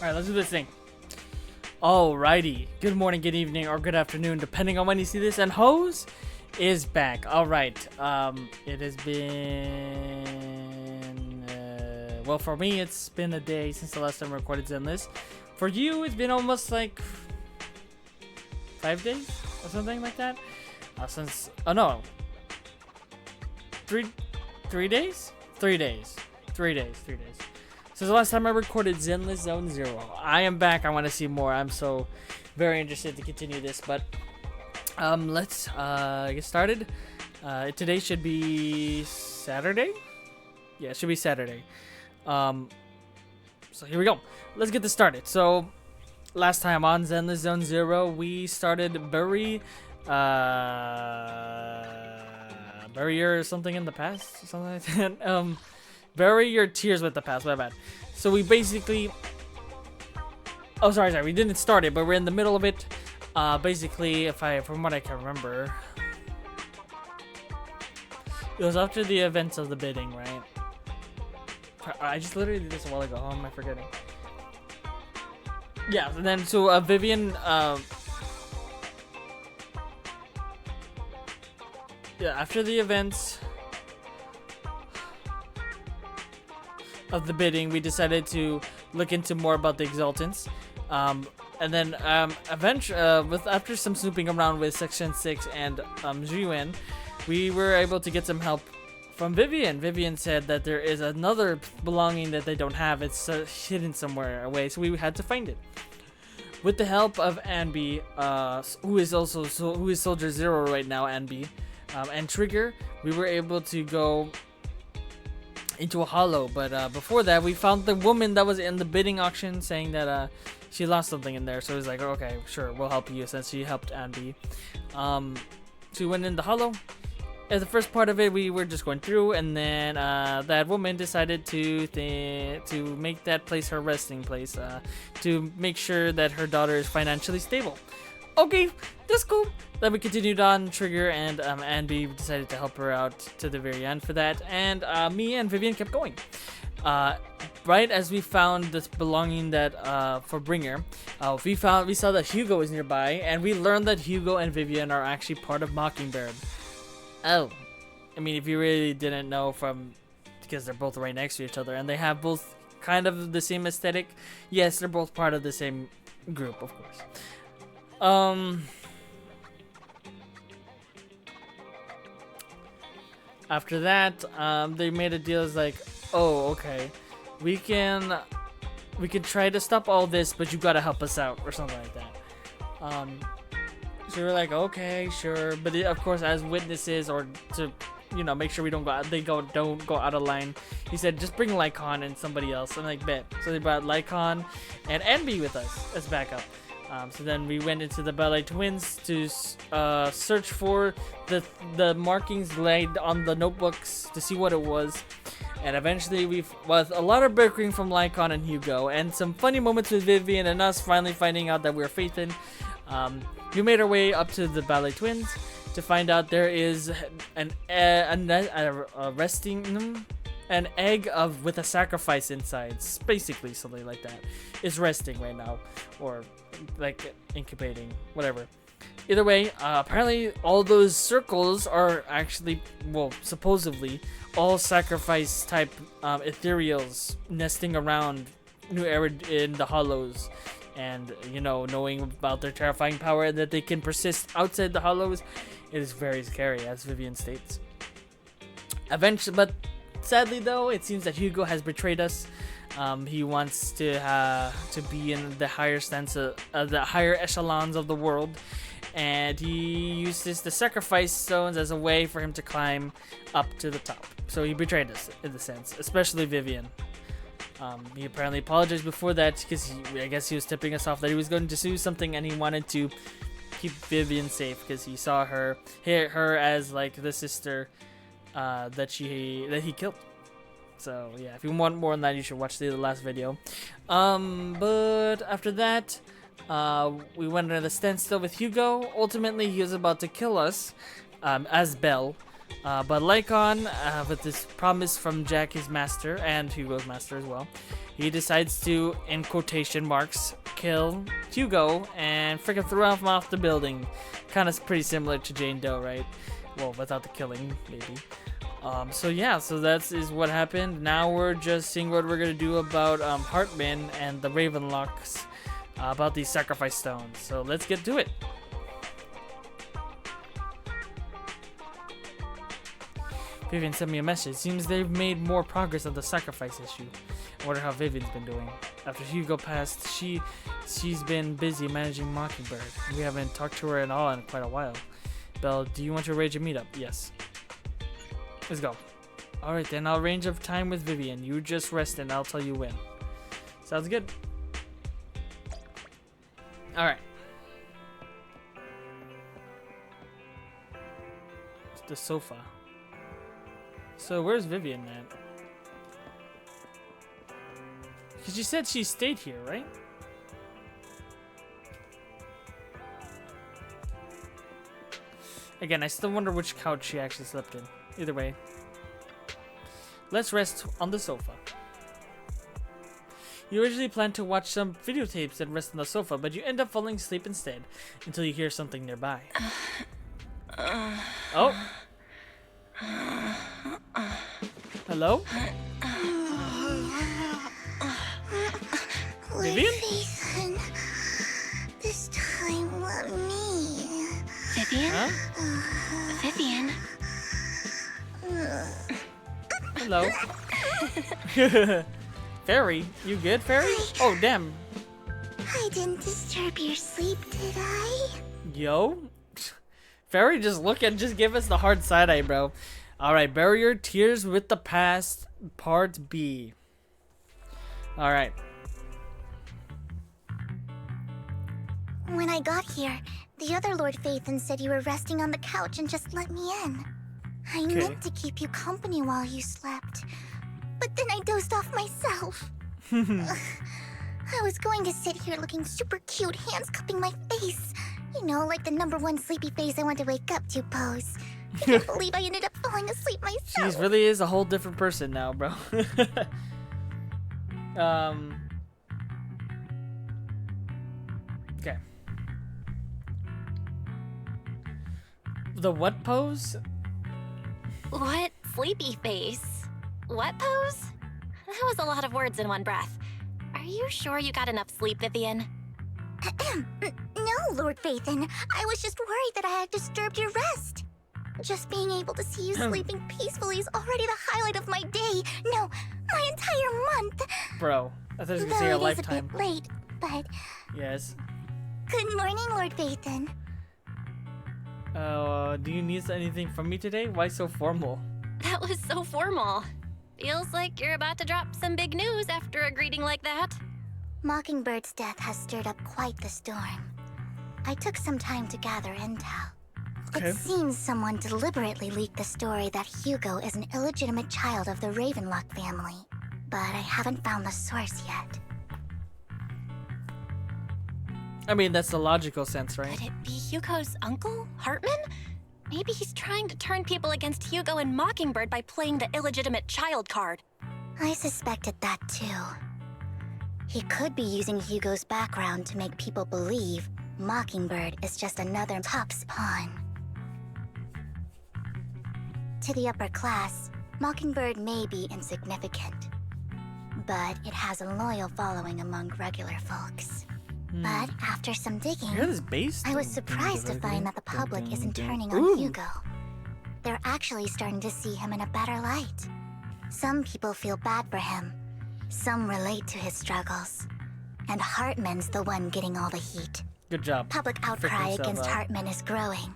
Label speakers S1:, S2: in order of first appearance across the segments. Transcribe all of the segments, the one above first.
S1: Alright, let's do this thing. Alrighty. Good morning, good evening, or good afternoon, depending on when you see this. And Hose is back. Alright. It has been... well, for me, it's been a day since the last time I recorded Zenless. For you, it's been almost like 5 days or something like that. Since... oh, no. 3 days? 3 days. 3 days. 3 days. Since the last time I recorded Zenless Zone 0. I am back. I want to see more. I'm so very interested to continue this. But let's get started. Today should be Saturday? Yeah, it should be Saturday. So here we go. Let's get this started. So last time on Zenless Zone 0, we started bury your something in the past, something like that. Bury your tears with the past. My bad. So we basically, oh sorry, we didn't start it, but we're in the middle of it. Basically, from what I can remember, it was after the events of the bidding, right? I just literally did this a while ago. How am I forgetting? Yeah, and then so Vivian, yeah, after the events of the bidding, we decided to look into more about the Exaltists. And then after some snooping around with Section 6 and Zhuan, we were able to get some help from Vivian. Vivian said that there is another belonging that they don't have. It's hidden somewhere away, so we had to find it. With the help of Anby, who is Soldier Zero right now, Anby, and Trigger, we were able to go into a hollow. But before that, we found the woman that was in the bidding auction saying that she lost something in there. So it was like, okay, sure, we'll help you, since she helped Anby. So we went in the hollow. As the first part of it, we were just going through, and then that woman decided to make that place her resting place, to make sure that her daughter is financially stable. Okay, that's cool. Then we continued on. Trigger and Anby decided to help her out to the very end for that, and me and Vivian kept going. Right as we found this belonging that for Bringer, we saw that Hugo was nearby, and we learned that Hugo and Vivian are actually part of Mockingbird. Oh, I mean, if you really didn't know, because they're both right next to each other, and they have both kind of the same aesthetic. Yes, they're both part of the same group, of course. After that, they made a deal. It's like, oh, okay, we can try to stop all this, but you gotta help us out, or something like that. So we're like, okay, sure, but of course, as witnesses, or to, make sure we don't go out of line, he said just bring Lycon and somebody else. I'm like, bet. So they brought Lycon and Anby with us as backup. So then we went into the Ballet Twins to search for the markings laid on the notebooks to see what it was. And eventually, with a lot of bickering from Lycon and Hugo, and some funny moments with Vivian and us finally finding out that we're Phaethon, we made our way up to the Ballet Twins to find out there is an egg with a sacrifice inside. It's basically something like that. It's resting right now, or like incubating, whatever. Either way, apparently all those circles are actually, well, supposedly all sacrifice type ethereals nesting around New Era in the hollows. And, knowing about their terrifying power and that they can persist outside the hollows, it is very scary, as Vivian states. Eventually, but sadly though, it seems that Hugo has betrayed us. He wants to be in the higher the higher echelons of the world, and he uses the sacrifice stones as a way for him to climb up to the top. So he betrayed us in the sense, especially Vivian. He apparently apologized before that, because I guess he was tipping us off that he was going to do something, and he wanted to keep Vivian safe, because he saw her as like the sister that he killed. So yeah, if you want more on that, you should watch the last video. But after that, we went under the standstill with Hugo. Ultimately, he was about to kill us as Belle. But Lycon, with this promise from Jack, his master, and Hugo's master as well, he decides to, in quotation marks, kill Hugo and freaking throw him off the building. Kind of pretty similar to Jane Doe, right? Well, without the killing, maybe. So yeah, so that is what happened. Now we're just seeing what we're gonna do about Hartman and the Ravenlocks, about these sacrifice stones. So let's get to it. Vivian sent me a message. Seems they've made more progress on the sacrifice issue. I wonder how Vivian's been doing. After Hugo passed, she's been busy managing Mockingbird. We haven't talked to her at all in quite a while. Belle, do you want to arrange a meetup? Yes. Let's go. Alright then, I'll arrange a time with Vivian. You just rest and I'll tell you when. Sounds good. Alright. It's the sofa. So where's Vivian at? Because you said she stayed here, right? Again, I still wonder which couch she actually slept in. Either way. Let's rest on the sofa. You originally planned to watch some videotapes and rest on the sofa, but you end up falling asleep instead until you hear something nearby. Oh. Hello? Vivian?
S2: Phaethon, this time let me.
S3: Vivian?
S1: Huh?
S3: Vivian?
S1: Hello. Fairy? You good, Fairy? Oh, damn.
S2: I didn't disturb your sleep, did I?
S1: Yo. Fairy just give us the hard side eye, bro. Alright, bury your tears with the past, part B. Alright.
S2: When I got here, the other Lord Phaethon said you were resting on the couch and just let me in. I meant to keep you company while you slept, but then I dozed off myself. I was going to sit here looking super cute, hands cupping my face. You know, like the #1 sleepy face I want to wake up to pose. I can't believe I ended up falling asleep myself.
S1: She really is a whole different person now, bro. Okay. The what pose?
S3: What sleepy face? What pose? That was a lot of words in one breath. Are you sure you got enough sleep, Vivian?
S2: No, Lord Phaethon. I was just worried that I had disturbed your rest. Just being able to see you sleeping peacefully is already the highlight of my day. No, my entire month.
S1: Bro, I thought it was gonna say a
S2: Though it is
S1: lifetime.
S2: a bit late, but
S1: Yes.
S2: good morning, Lord Phaethon.
S1: Do you need anything from me today? Why so formal?
S3: That was so formal. Feels like you're about to drop some big news after a greeting like that.
S2: Mockingbird's death has stirred up quite the storm. I took some time to gather intel.
S1: Okay.
S2: It seems someone deliberately leaked the story that Hugo is an illegitimate child of the Ravenlock family, but I haven't found the source yet.
S1: I mean, that's the logical sense, right?
S3: Could it be Hugo's uncle, Hartman? Maybe he's trying to turn people against Hugo and Mockingbird by playing the illegitimate child card.
S2: I suspected that too. He could be using Hugo's background to make people believe Mockingbird is just another Top's pawn. To the upper class, Mockingbird may be insignificant, but it has a loyal following among regular folks. But after some digging,
S1: You hear this bass?
S2: I was surprised to find that the public isn't turning on
S1: Ooh.
S2: Hugo. They're actually starting to see him in a better light. Some people feel bad for him. Some relate to his struggles. And Hartman's the one getting all the heat.
S1: Good job.
S2: Public outcry
S1: himself
S2: against
S1: up.
S2: Hartman is growing,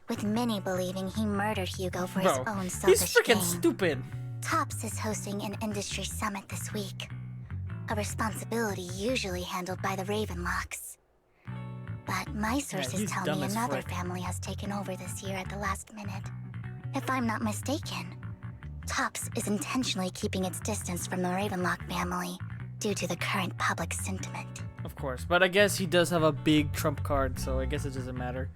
S2: with many believing he murdered Hugo for his
S1: Bro,
S2: own
S1: he's
S2: selfish
S1: freaking
S2: gain.
S1: stupid.
S2: Tops is hosting an industry summit this week, a responsibility usually handled by the Ravenlocks. But my sources
S1: he's
S2: tell
S1: dumb
S2: me
S1: as
S2: another
S1: frick.
S2: family has taken over this year at the last minute. If I'm not mistaken, Tops is intentionally keeping its distance from the Ravenlock family due to the current public sentiment.
S1: Of course. But I guess he does have a big trump card, so I guess it doesn't matter.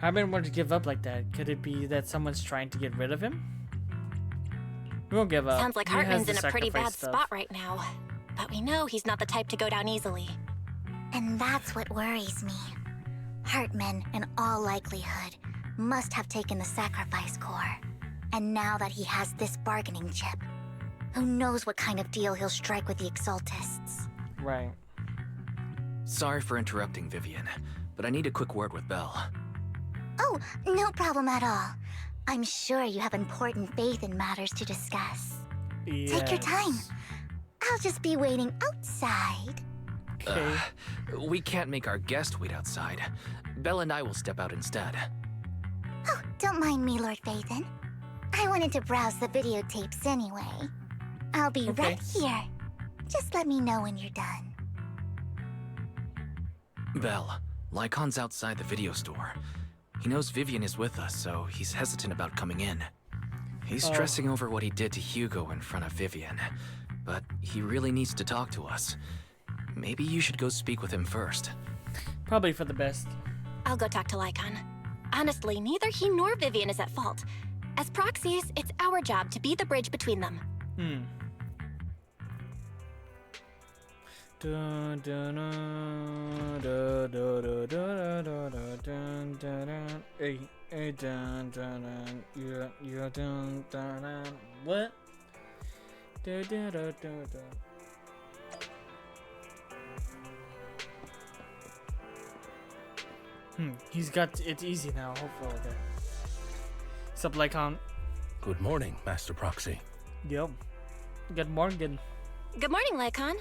S1: Hartman wanted to give up like that. Could it be that someone's trying to get rid of him? We won't give up.
S3: Sounds like
S1: He has
S3: Hartman's
S1: the
S3: in a pretty bad
S1: sacrifice stuff.
S3: spot right now. but we know he's not the type to go down easily.
S2: And that's what worries me. Hartman, in all likelihood, must have taken the sacrifice core. And now that he has this bargaining chip, who knows what kind of deal he'll strike with the Exaltists.
S1: Right.
S4: Sorry for interrupting, Vivian, but I need a quick word with Belle.
S2: Oh, no problem at all. I'm sure you have important Phaethon matters to discuss. Take your time. I'll just be waiting outside.
S1: Okay.
S4: We can't make our guest wait outside. Belle and I will step out instead.
S2: Oh, don't mind me, Lord Phaethon. I wanted to browse the videotapes anyway. I'll be right here. Just let me know when you're done.
S4: Belle, Lycon's outside the video store. He knows Vivian is with us, so he's hesitant about coming in. He's stressing over what he did to Hugo in front of Vivian, but he really needs to talk to us. Maybe you should go speak with him first.
S1: Probably for the best.
S3: I'll go talk to Lycon. Honestly, neither he nor Vivian is at fault. As proxies, it's our job to be the bridge between them.
S1: What? He's got it easy now, hopefully. Okay. Sup, Lycon?
S5: Good morning, Master Proxy.
S1: Yo. Good morning.
S3: Good morning, Lycon.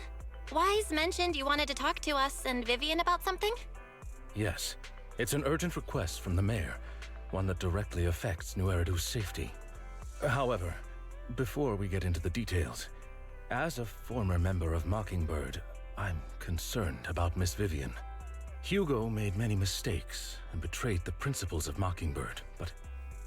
S3: Wise mentioned you wanted to talk to us and Vivian about something?
S5: Yes, it's an urgent request from the mayor, one that directly affects New Eridu's safety. However, before we get into the details, as a former member of Mockingbird, I'm concerned about Miss Vivian. Hugo made many mistakes and betrayed the principles of Mockingbird, but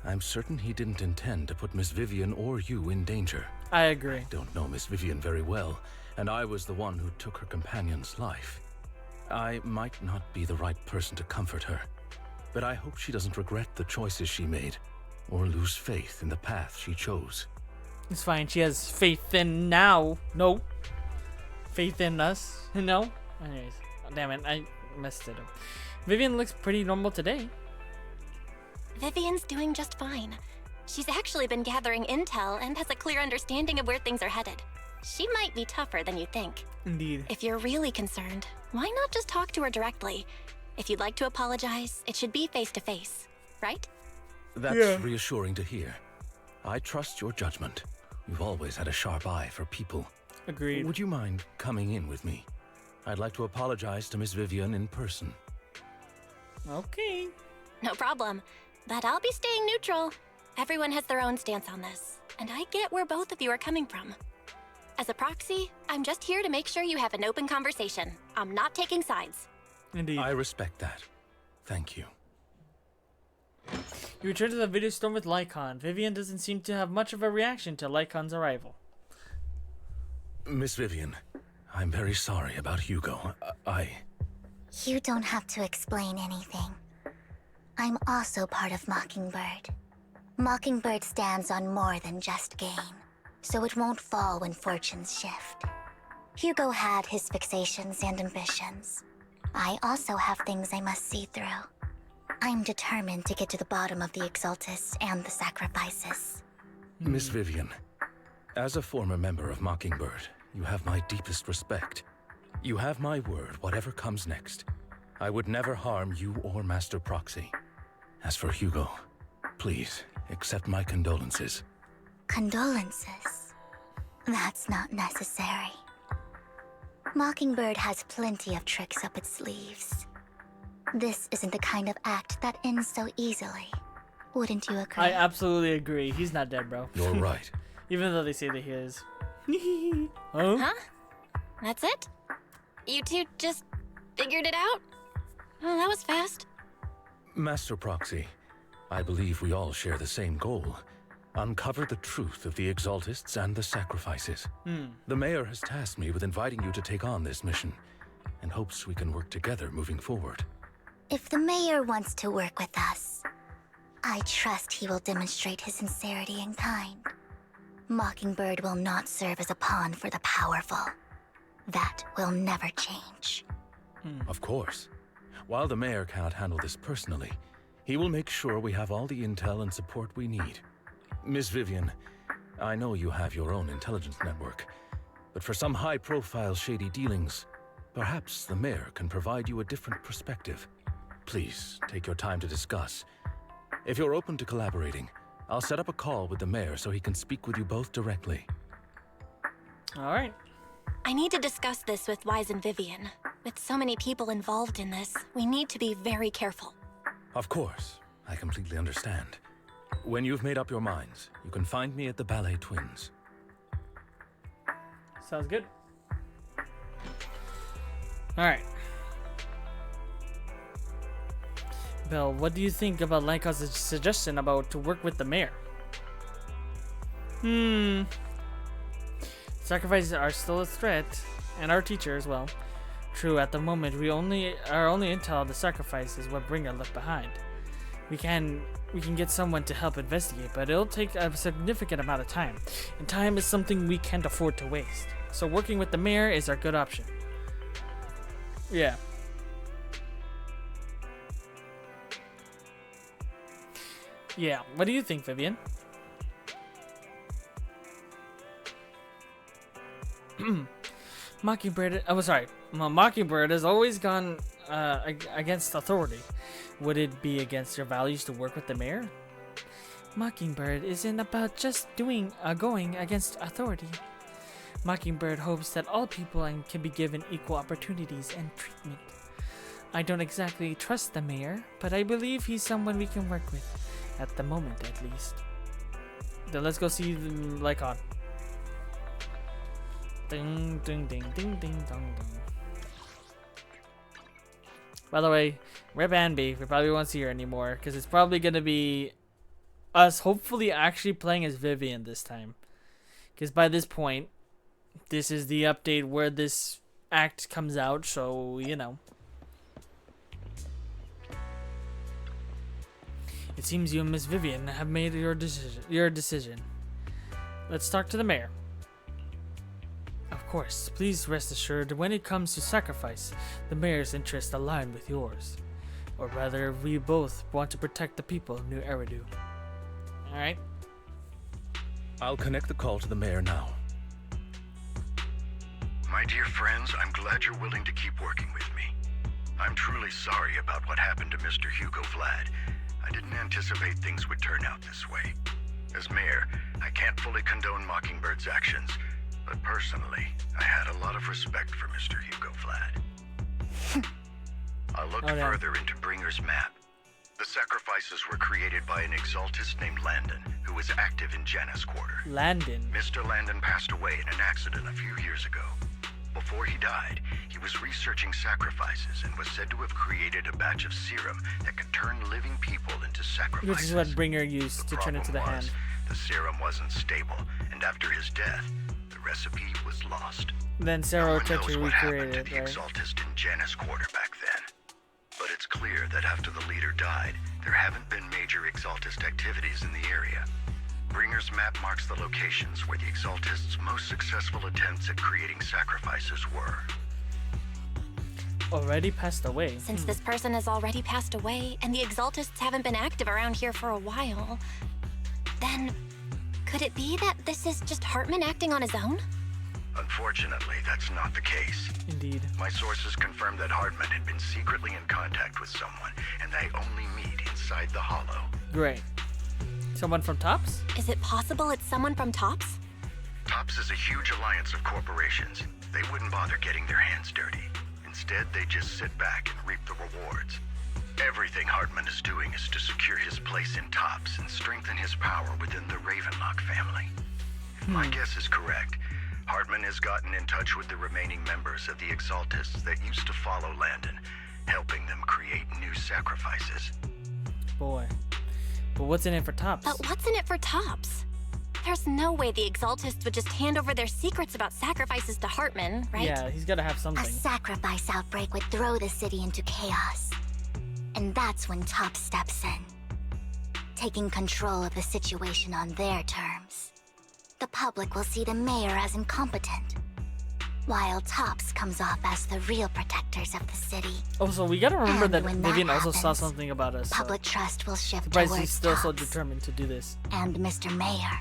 S5: I'm certain he didn't intend to put Miss Vivian or you in danger.
S1: I agree.
S5: I don't know Miss Vivian very well, and I was the one who took her companion's life. I might not be the right person to comfort her, but I hope she doesn't regret the choices she made, or lose faith in the path she chose.
S1: It's fine. She has faith in now. No. Faith in us. No. Anyways. Damn it. I messed it up. Vivian looks pretty normal today.
S3: Vivian's doing just fine. She's actually been gathering intel and has a clear understanding of where things are headed. She might be tougher than you think.
S1: Indeed.
S3: If you're really concerned, why not just talk to her directly? If you'd like to apologize, it should be face to face, right?
S5: That's reassuring to hear. I trust your judgment. You've always had a sharp eye for people.
S1: Agreed.
S5: Would you mind coming in with me? I'd like to apologize to Miss Vivian in person.
S1: Okay.
S3: No problem. But I'll be staying neutral. Everyone has their own stance on this, and I get where both of you are coming from. As a proxy, I'm just here to make sure you have an open conversation. I'm not taking sides.
S1: Indeed.
S5: I respect that. Thank you.
S1: You return to the video store with Lycon. Vivian doesn't seem to have much of a reaction to Lycon's arrival.
S5: Miss Vivian, I'm very sorry about Hugo.
S2: You don't have to explain anything. I'm also part of Mockingbird. Mockingbird stands on more than just gain, so it won't fall when fortunes shift. Hugo had his fixations and ambitions. I also have things I must see through. I'm determined to get to the bottom of the Exaltists and the sacrifices.
S5: Miss Vivian, as a former member of Mockingbird, you have my deepest respect. You have my word, whatever comes next. I would never harm you or Master Proxy. As for Hugo, please accept my condolences.
S2: Condolences? That's not necessary. Mockingbird has plenty of tricks up its sleeves. This isn't the kind of act that ends so easily. Wouldn't you agree?
S1: I absolutely agree. He's not dead, bro.
S5: You're right.
S1: Even though they say that he is.
S3: Huh? That's it? You two just figured it out? Oh, that was fast.
S5: Master Proxy, I believe we all share the same goal. Uncover the truth of the Exaltists and the sacrifices. The mayor has tasked me with inviting you to take on this mission, and hopes we can work together moving forward.
S2: If the mayor wants to work with us, I trust he will demonstrate his sincerity in kind. Mockingbird will not serve as a pawn for the powerful. That will never change.
S5: Of course. While the mayor cannot handle this personally, he will make sure we have all the intel and support we need. Miss Vivian, I know you have your own intelligence network, but for some high-profile shady dealings, perhaps the mayor can provide you a different perspective. Please, take your time to discuss. If you're open to collaborating, I'll set up a call with the mayor so he can speak with you both directly.
S1: All right.
S3: I need to discuss this with Wise and Vivian. With so many people involved in this, we need to be very careful.
S5: Of course, I completely understand. When you've made up your minds, you can find me at the Ballet Twins.
S1: Sounds good. All right. Bill, what do you think about Lancaster's suggestion about to work with the mayor? Sacrifices are still a threat, and our teacher as well. True, at the moment, our only intel of the sacrifice is what Bringer left behind. We can get someone to help investigate, but it'll take a significant amount of time, and time is something we can't afford to waste. So working with the mayor is our good option. Yeah. Yeah, what do you think, Vivian? Mockingbird has always gone against authority. Would it be against your values to work with the mayor? Mockingbird isn't about just going against authority. Mockingbird hopes that all people can be given equal opportunities and treatment. I don't exactly trust the mayor, but I believe he's someone we can work with, at the moment at least. Then let's go see Lycon. Ding ding ding ding ding dong dong. By the way, Rip Anby, we probably won't see her anymore because it's probably gonna be us hopefully actually playing as Vivian this time. Because by this point, this is the update where this act comes out, so you know. It seems you and Miss Vivian have made your decision. Let's talk to the mayor. Of course, please rest assured, when it comes to sacrifice, the mayor's interests align with yours. Or rather, we both want to protect the people of New Eridu. Alright?
S5: I'll connect the call to the mayor now.
S6: My dear friends, I'm glad you're willing to keep working with me. I'm truly sorry about what happened to Mr. Hugo Vlad. I didn't anticipate things would turn out this way. As mayor, I can't fully condone Mockingbird's actions, but personally, I had a lot of respect for Mr. Hugo Vlad. I looked further into Bringer's map. The sacrifices were created by an exaltist named Landon, who was active in Janus Quarter.
S1: Landon.
S6: Mr. Landon passed away in an accident a few years ago. Before he died, he was researching sacrifices and was said to have created a batch of serum that could turn living people into sacrifices.
S1: Which is what Bringer used to turn into the hand.
S6: The serum wasn't stable, and after his death, the recipe was lost.
S1: Then Sarah tried to
S6: what
S1: recreate
S6: happened to
S1: it,
S6: the
S1: right?
S6: exaltist in Janus Quarter back then. But it's clear that after the leader died, there haven't been major exaltist activities in the area. Bringer's map marks the locations where the exaltists' most successful attempts at creating sacrifices were.
S1: Already passed away.
S3: Since this person has already passed away, and the exaltists haven't been active around here for a while, then could it be that this is just Hartman acting on his own?
S6: Unfortunately, that's not the case.
S1: Indeed.
S6: My sources confirmed that Hartman had been secretly in contact with someone, and they only meet inside the Hollow.
S1: Great. Someone from Tops?
S3: Is it possible it's someone from Tops?
S6: Tops is a huge alliance of corporations. They wouldn't bother getting their hands dirty. Instead, they just sit back and reap the rewards. Everything Hartman is doing is to secure his place in Tops and strengthen his power within the Ravenlock family. If my guess is correct, Hartman has gotten in touch with the remaining members of the Exaltists that used to follow Landon, helping them create new sacrifices.
S1: Boy. But what's in it for Tops?
S3: But what's in it for Tops? There's no way the Exaltists would just hand over their secrets about sacrifices to Hartman, right?
S1: Yeah, he's gotta have
S2: A
S1: something.
S2: sacrifice outbreak would throw the city into chaos. And that's when Top steps in, taking control of the situation on their terms. The public will see the mayor as incompetent. while Tops comes off as the real protectors of the city.
S1: Oh, so we gotta remember
S2: And
S1: that
S2: when that
S1: Vivian also saw
S2: happens,
S1: something about us.
S2: Public trust will shift
S1: Surprised
S2: towards
S1: he's still so
S2: Tops
S1: determined to do this.
S2: and Mr. Mayor.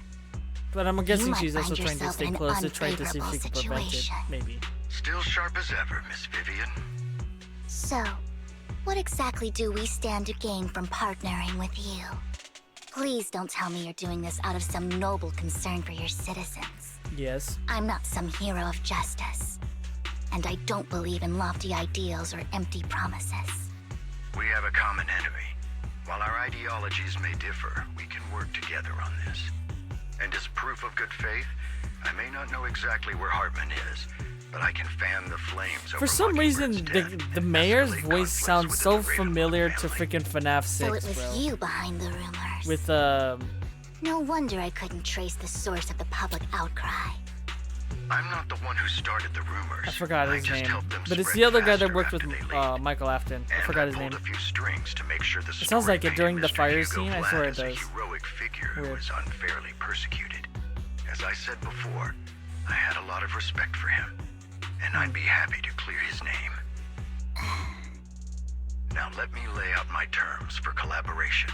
S1: But I'm guessing
S2: might
S1: she's also
S2: find
S1: trying to
S2: yourself
S1: stay
S2: in an
S1: close to trying to see if she can
S2: unfavorable
S1: prevent it.
S2: situation.
S1: Maybe.
S6: Still sharp as ever, Miss Vivian.
S2: So, what exactly do we stand to gain from partnering with you? Please don't tell me you're doing this out of some noble concern for your citizens.
S1: Yes.
S2: I'm not some hero of justice. And I don't believe in lofty ideals or empty promises.
S6: We have a common enemy. While our ideologies may differ, we can work together on this. And as proof of good faith, I may not know exactly where Hartman is, but I can fan the flames
S1: For
S6: over
S1: some reason,
S6: Mockingbird's death
S1: the
S6: and
S1: mayor's
S6: escalate
S1: voice
S6: conflicts
S1: sounds
S6: within
S1: so
S6: the Ravenloft
S1: familiar to
S6: family.
S1: freaking FNAF 6,
S2: So it was
S1: bro.
S2: you behind the rumors.
S1: With
S2: No wonder I couldn't trace the source of the public outcry.
S6: I'm not the one who started the rumors.
S1: I forgot his
S6: just
S1: name,
S6: helped them
S1: but it's
S6: spread
S1: the other guy that
S6: faster
S1: worked with
S6: after they leaked.
S1: Michael Afton. I
S6: And
S1: forgot his
S6: pulled
S1: name.
S6: a few strings to make sure the
S1: It sounds
S6: story
S1: like it
S6: painted
S1: during the
S6: Mr.
S1: fire
S6: Hugo
S1: scene, I
S6: Vlad
S1: swear it
S6: as a
S1: does.
S6: heroic figure who
S1: Weird.
S6: was unfairly persecuted. As I said before, I had a lot of respect for him, and I'd be happy to clear his name. Now let me lay out my terms for collaboration.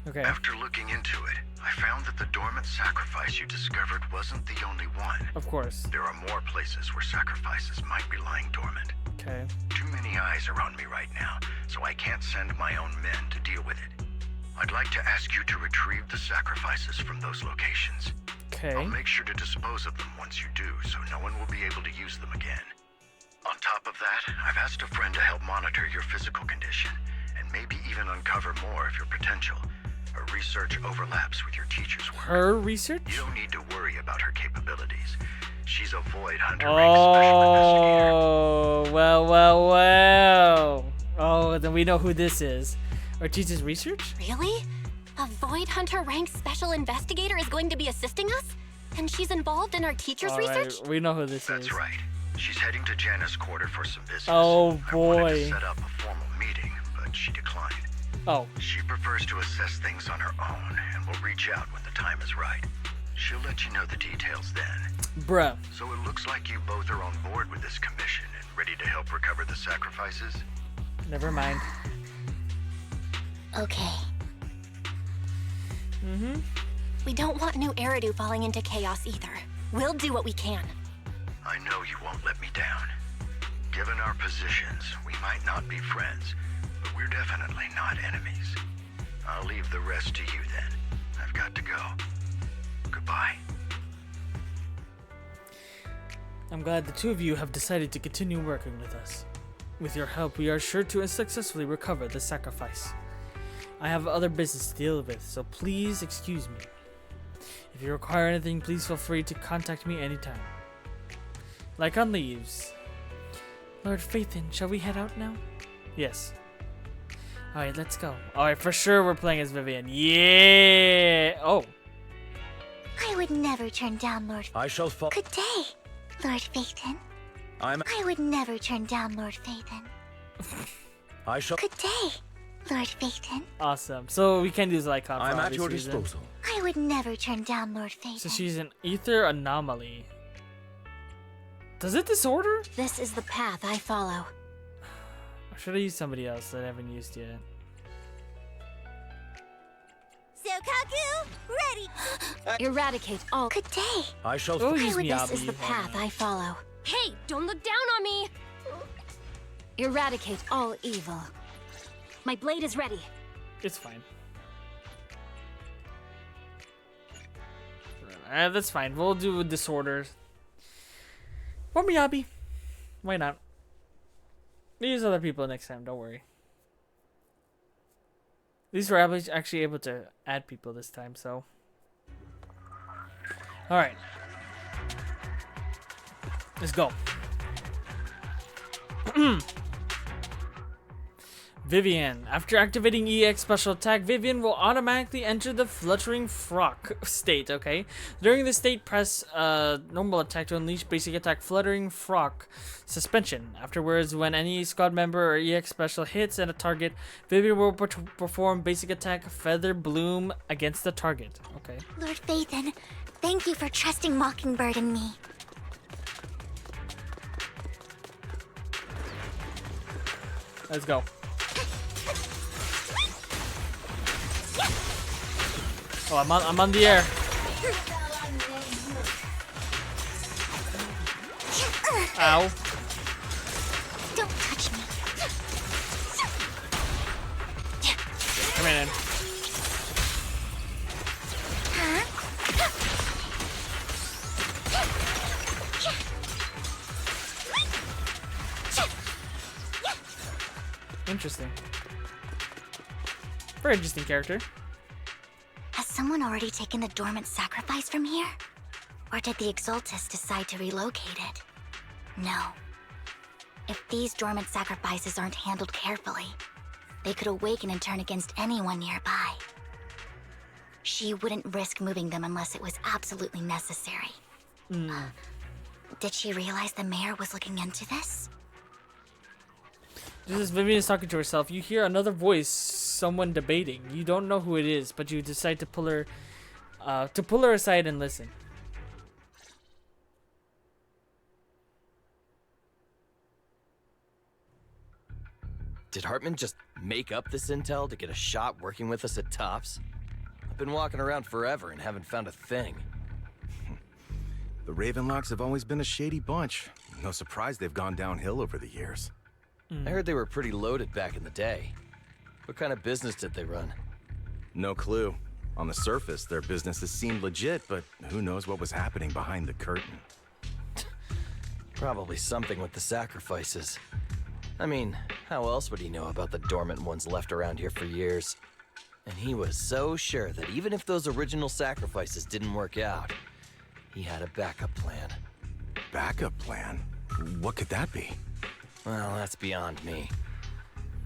S1: Okay.
S6: After looking into it, I found that the dormant sacrifice you discovered wasn't the only one.
S1: Of course.
S6: There are more places where sacrifices might be lying dormant.
S1: Okay.
S6: Too many eyes are on me right now, so I can't send my own men to deal with it. I'd like to ask you to retrieve the sacrifices from those locations.
S1: Okay.
S6: I'll make sure to dispose of them once you do, so no one will be able to use them again. On top of that, I've asked a friend to help monitor your physical condition, and maybe even uncover more of your potential. Her research overlaps with your teacher's work.
S1: Her research?
S6: You don't need to worry about her capabilities. She's a Void Hunter rank special investigator.
S1: Oh, well. Oh, then we know who this is. Our teacher's research?
S3: Really? A Void Hunter ranked special investigator is going to be assisting us? And she's involved in our teacher's
S1: All right,
S3: research?
S1: we know who this
S6: That's
S1: is.
S6: right. She's heading to Janus Quarter for some business.
S1: Oh,
S6: I wanted
S1: boy.
S6: to set up a formal meeting, but she declined.
S1: Oh,
S6: She prefers to assess things on her own, and will reach out when the time is right. She'll let you know the details then.
S1: bruh.
S6: So it looks like you both are on board with this commission and ready to help recover the sacrifices?
S1: Never mind.
S2: Okay.
S3: We don't want New Eridu falling into chaos either. We'll do what we can.
S6: I know you won't let me down. Given our positions, we might not be friends, but we're definitely not enemies. I'll leave the rest to you then. I've got to go. Goodbye.
S1: I'm glad the two of you have decided to continue working with us. With your help, we are sure to successfully recover the sacrifice. I have other business to deal with, so please excuse me. If you require anything, please feel free to contact me anytime. Lycon leaves. Lord Phaethon, shall we head out now? Yes. Alright, let's go. Alright, for sure we're playing as Vivian. Yeah! Oh.
S2: I would never turn down Lord.
S5: I shall follow.
S2: Good day, Lord Phaethon.
S5: I'm.
S2: I would never turn down Lord Phaethon.
S5: I shall.
S2: Good day, Lord Phaethon.
S1: Awesome. So we can use Lycon for
S5: I'm at
S1: obvious
S5: your
S1: reasons.
S5: disposal.
S2: I would never turn down Lord Phaethon.
S1: So she's an ether anomaly. Does it disorder?
S3: This is the path I follow.
S1: Or should I use somebody else that I haven't used yet?
S2: Sokaku, ready.
S3: Eradicate all.
S2: Good day.
S5: I shall.
S1: Oh,
S2: I
S1: use
S2: would-
S1: Miyabi.
S3: This is the path I follow.
S7: Hey, don't look down on me!
S3: Eradicate all evil.
S7: My blade is ready.
S1: It's fine. That's fine. We'll do disorder. Or Miyabi. Why not? We use other people next time, don't worry. At least we're actually able to add people this time, so. Alright. Let's go. Vivian. After activating EX special attack, Vivian will automatically enter the fluttering frock state, okay? During this state, press normal attack to unleash basic attack fluttering frock suspension. Afterwards, when any squad member or EX special hits at a target, Vivian will perform basic attack feather bloom against the target, okay?
S2: Lord Phaethon, thank you for trusting Mockingbird and me.
S1: Let's go. Oh, I'm on the air. Ow.
S2: Don't touch me.
S1: Come in. Interesting. Very interesting character.
S2: Has someone already taken the dormant sacrifice from here? Or did the Exaltists decide to relocate it? No. If these dormant sacrifices aren't handled carefully, they could awaken and turn against anyone nearby. She wouldn't risk moving them unless it was absolutely necessary. Did she realize the mayor was looking into this?
S1: Just as Vivian is talking to herself, you hear another voice, someone debating. You don't know who it is, but you decide to pull her aside and listen.
S8: Did Hartman just make up this intel to get a shot working with us at Tops? I've been walking around forever and haven't found a thing.
S9: The Ravenlocks have always been a shady bunch. No surprise they've gone downhill over the years.
S8: I heard they were pretty loaded back in the day. What kind of business did they run?
S9: No clue. On the surface, their businesses seemed legit, but who knows what was happening behind the curtain.
S8: Probably something with the sacrifices. I mean, how else would he know about the dormant ones left around here for years? And he was so sure that even if those original sacrifices didn't work out, he had a backup plan.
S9: Backup plan? What could that be?
S8: Well, that's beyond me.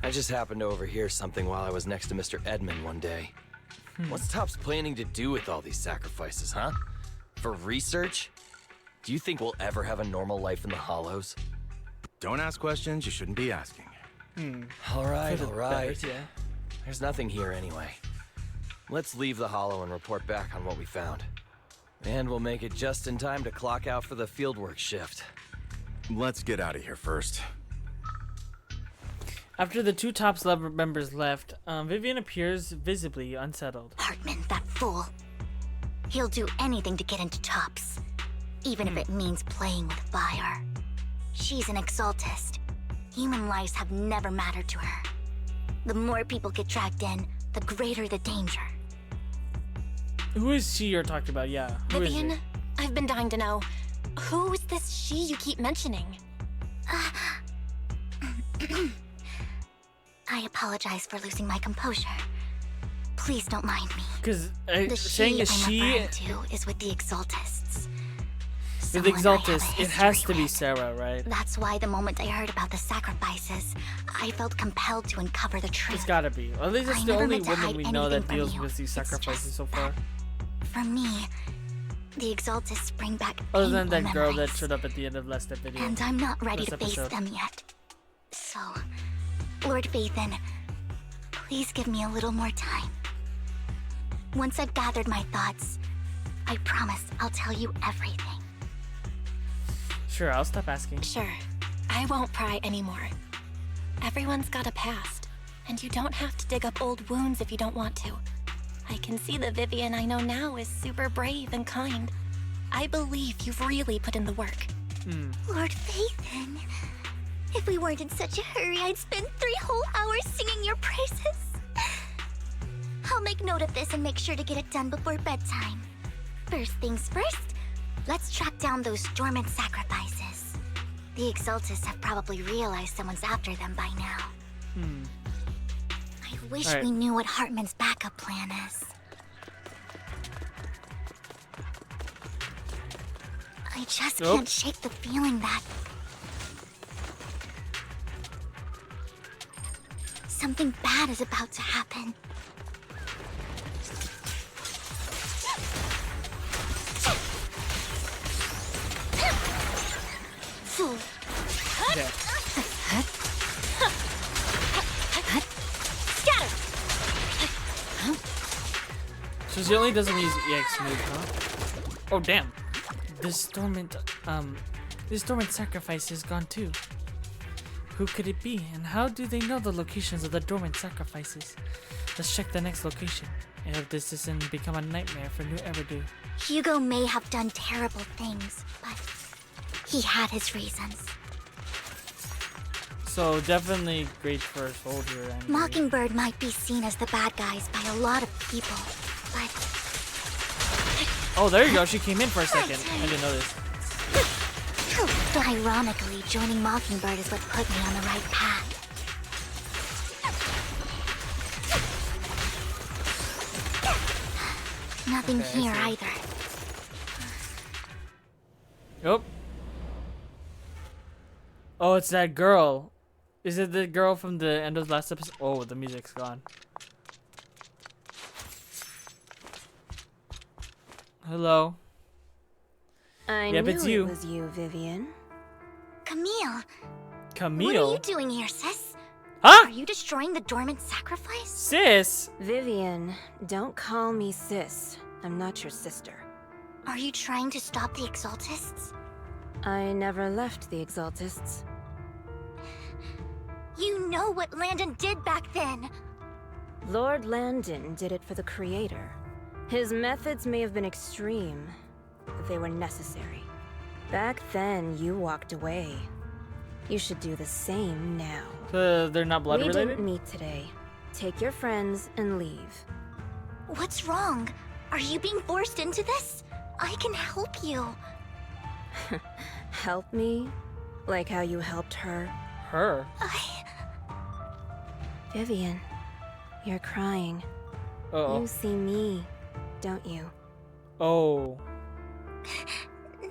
S8: I just happened to overhear something while I was next to Mr. Edmund one day. What's Tops planning to do with all these sacrifices, huh? For research? Do you think we'll ever have a normal life in the Hollows?
S9: Don't ask questions you shouldn't be asking.
S8: All right.
S1: Yeah.
S8: There's nothing here anyway. Let's leave the Hollow and report back on what we found. And we'll make it just in time to clock out for the fieldwork shift.
S9: Let's get out of here first.
S1: After the two Tops members left, Vivian appears visibly unsettled.
S2: Hartman, that fool. He'll do anything to get into Tops, even if it means playing with fire. She's an Exaltist. Human lives have never mattered to her. The more people get dragged in, the greater the danger.
S1: Who is she you're talking about? Yeah. Who is
S3: Vivian,
S1: it?
S3: I've been dying to know. Who is this she you keep mentioning?
S2: I apologize for losing my composure. Please don't mind me.
S1: Because
S2: The
S1: saying
S2: she
S1: a
S2: I'm
S1: she
S2: referring to is with the Exaltists.
S1: with
S2: Someone I have a
S1: Exaltists, it has
S2: history
S1: to be
S2: with.
S1: Sarah, right?
S2: That's why the moment I heard about the sacrifices, I felt compelled to uncover the truth.
S1: It's gotta be. Well, at least it's
S2: I
S1: the
S2: never
S1: only
S2: meant to
S1: woman
S2: hide
S1: we know that
S2: anything from
S1: deals
S2: you.
S1: with these
S2: It's
S1: sacrifices
S2: just
S1: so far.
S2: For me, the Exaltists bring back
S1: Other than that
S2: painful
S1: girl that
S2: memories,
S1: showed up at the end of last video.
S2: and I'm not ready
S1: Last
S2: to face
S1: episode.
S2: them yet. So, Lord Phaethon, please give me a little more time. Once I've gathered my thoughts, I promise I'll tell you everything.
S1: Sure, I'll stop asking.
S3: Sure, I won't pry anymore. Everyone's got a past, and you don't have to dig up old wounds if you don't want to. I can see the Vivian I know now is super brave and kind. I believe you've really put in the work.
S2: Lord Phaethon, if we weren't in such a hurry, I'd spend 3 whole hours singing your praises. I'll make note of this and make sure to get it done before bedtime. First things first, let's track down those dormant sacrifices. The Exaltists have probably realized someone's after them by now. I wish
S1: Alright.
S2: we knew what Hartman's backup plan is. I just
S1: Nope.
S2: can't shake the feeling that something bad is about to happen. Fool.
S1: Okay.
S2: Scatter!
S1: So she only doesn't use EX move, huh? Oh damn. This dormant sacrifice is gone too. Who could it be, and how do they know the locations of the dormant sacrifices? Let's check the next location. I hope this doesn't become a nightmare for New Eridu.
S2: Hugo may have done terrible things, but he had his reasons.
S1: So definitely great for a soldier. Anyway.
S2: Mockingbird might be seen as the bad guys by a lot of people, but...
S1: Oh, there you go. She came in for a second. I didn't know this.
S2: But ironically, joining Mockingbird is what put me on the right path. Nothing here either.
S1: Oh. Oh, it's that girl. Is it the girl from the end of the last episode? Oh, the music's gone. Hello.
S10: I
S1: Yep,
S10: knew
S1: it's you.
S10: It was you, Vivian.
S2: Camille,
S1: Camille?
S2: what are you doing here, sis?
S1: Huh?
S2: Are you destroying the dormant sacrifice?
S1: Sis?
S10: Vivian, don't call me sis. I'm not your sister.
S2: Are you trying to stop the Exaltists?
S10: I never left the Exaltists.
S2: You know what Landon did back then.
S10: Lord Landon did it for the Creator. His methods may have been extreme, but they were necessary. Back then, you walked away. You should do the same now.
S1: They're not blood
S10: We
S1: related?
S10: didn't meet today. Take your friends and leave.
S2: What's wrong? Are you being forced into this? I can help you.
S10: Help me? Like how you helped her?
S1: Her?
S10: Vivian, you're crying.
S1: Uh-oh.
S10: You see me, don't you?
S1: Oh.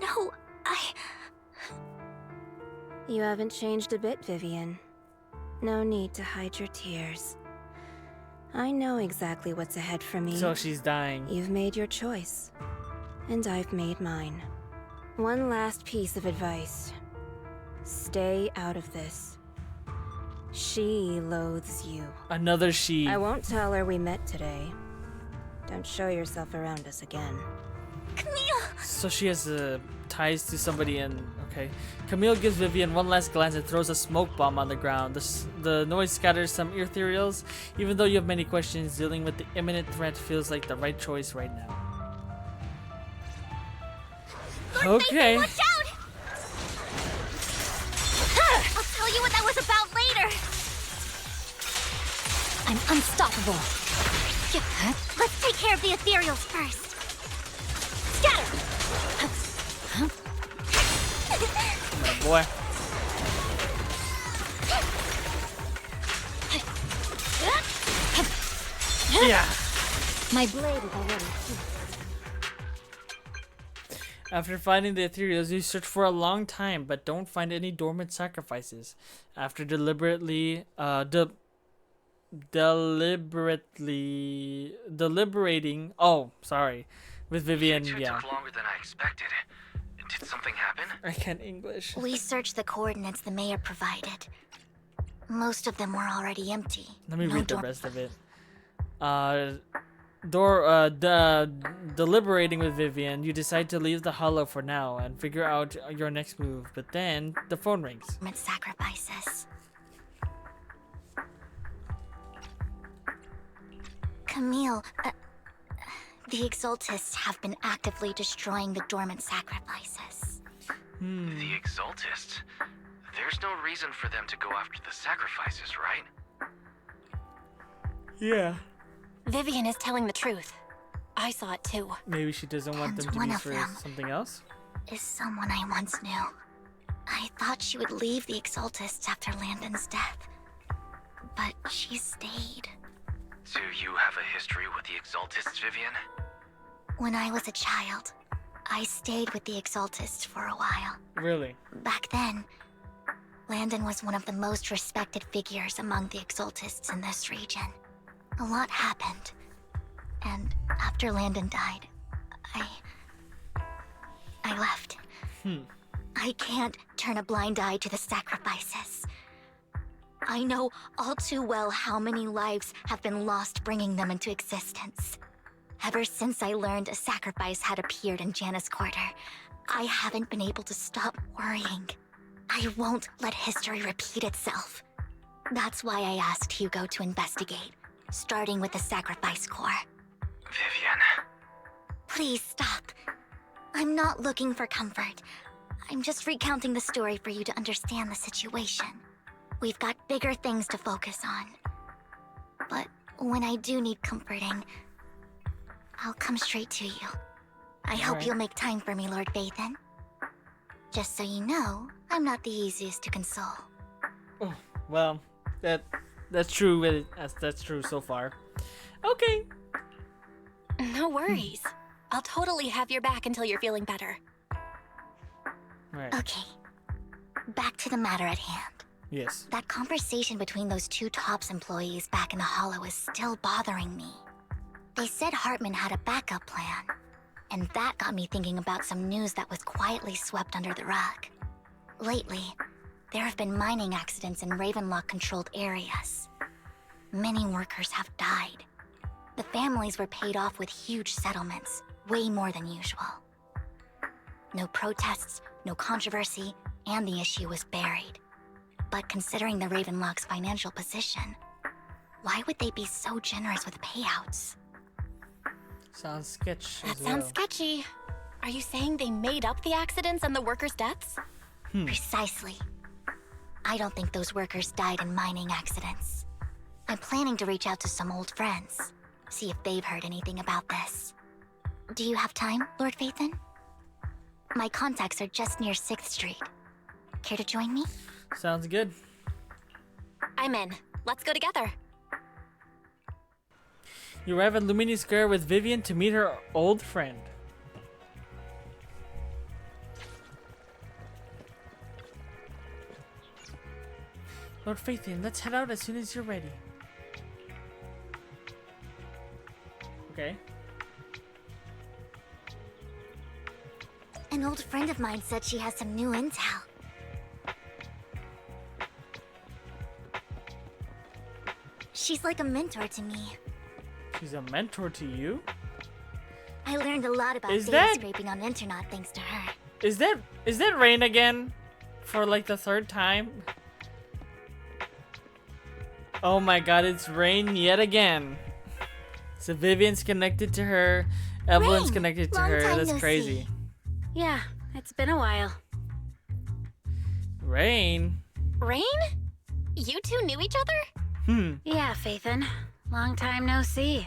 S2: No,
S10: You haven't changed a bit, Vivian. No need to hide your tears. I know exactly what's ahead for me.
S1: So she's dying.
S10: You've made your choice, and I've made mine. One last piece of advice. Stay out of this. She loathes you.
S1: Another she.
S10: I won't tell her we met today. Don't show yourself around us again.
S2: Camille!
S1: So she has ties to somebody and... Okay. Camille gives Vivian one last glance and throws a smoke bomb on the ground. The noise scatters some ethereals. Even though you have many questions, dealing with the imminent threat feels like the right choice right now. Okay.
S2: Watch out! I'll tell you what that was about later.
S7: I'm unstoppable.
S2: Let's take care of the ethereals first.
S7: Scatter!
S1: Oh boy. Yeah.
S7: My blade is already.
S1: After finding the ethereals, you search for a long time, but don't find any dormant sacrifices. After deliberating with Vivian,
S4: You two
S1: yeah.
S4: took longer than I expected. Did something happen?
S1: I can't English.
S2: We searched the coordinates the mayor provided. Most of them were already empty.
S1: Let me
S2: No
S1: read the
S2: dorm-
S1: rest of it. Deliberating with Vivian, you decide to leave the hollow for now and figure out your next move. But then the phone rings.
S2: dormant sacrifices. Camille, the Exaltists have been actively destroying the dormant sacrifices.
S4: The Exaltists? There's no reason for them to go after the sacrifices, right?
S1: Yeah.
S3: Vivian is telling the truth. I saw it too.
S1: Maybe she doesn't want
S2: And
S1: them to
S2: one
S1: be
S2: of
S1: for
S2: them
S1: something else.
S2: Is someone I once knew. I thought she would leave the Exaltists after Landon's death. But she stayed.
S4: Do you have a history with the Exaltists, Vivian?
S2: When I was a child, I stayed with the Exaltists for a while.
S1: Really?
S2: Back then, Landon was one of the most respected figures among the Exaltists in this region. A lot happened. And after Landon died, I left. I can't turn a blind eye to the sacrifices. I know all too well how many lives have been lost bringing them into existence. Ever since I learned a sacrifice had appeared in Janus Quarter, I haven't been able to stop worrying. I won't let history repeat itself. That's why I asked Hugo to investigate, starting with the Sacrifice Corps.
S4: Vivian.
S2: Please stop. I'm not looking for comfort. I'm just recounting the story for you to understand the situation. We've got bigger things to focus on. But when I do need comforting, I'll come straight to you. I hope
S1: Alright.
S2: you'll make time for me, Lord Phaethon. Just so you know, I'm not the easiest to console.
S1: Oh, well, that's true. That's true so far. Okay.
S3: No worries. I'll totally have your back until you're feeling better.
S1: Right.
S2: Okay, back to the matter at hand.
S1: Yes.
S2: That conversation between those two TOPS employees back in the Hollow is still bothering me. They said Hartman had a backup plan, and that got me thinking about some news that was quietly swept under the rug. Lately, there have been mining accidents in Ravenlock-controlled areas. Many workers have died. The families were paid off with huge settlements, way more than usual. No protests, no controversy, and the issue was buried. But considering the Ravenlock's financial position, why would they be so generous with payouts?
S1: Sounds sketch.
S3: That
S1: as
S3: sounds
S1: well.
S3: sketchy. Are you saying they made up the accidents and the workers' deaths?
S2: Precisely. I don't think those workers died in mining accidents. I'm planning to reach out to some old friends, see if they've heard anything about this. Do you have time, Lord Phaethon? My contacts are just near 6th Street. Care to join me?
S1: Sounds good.
S3: I'm in. Let's go together.
S1: You arrive at Lumini Square with Vivian to meet her old friend. Lord Phaethon, let's head out as soon as you're ready. Okay.
S2: An old friend of mine said she has some new intel. She's like a mentor to me.
S1: She's a mentor to you?
S2: I learned a lot about
S1: Is
S2: data
S1: that-
S2: scraping on the internet thanks to her.
S1: Is that Rain again? For like the 3rd time? Oh my god, it's Rain yet again. So Vivian's connected to her, Evelyn's
S2: Rain,
S1: connected to
S2: long
S1: her.
S2: time
S1: That's
S2: no
S1: crazy.
S2: see.
S10: Yeah, it's been a while.
S1: Rain?
S3: Rain? You two knew each other?
S10: Yeah, Phaethon. Long time no see.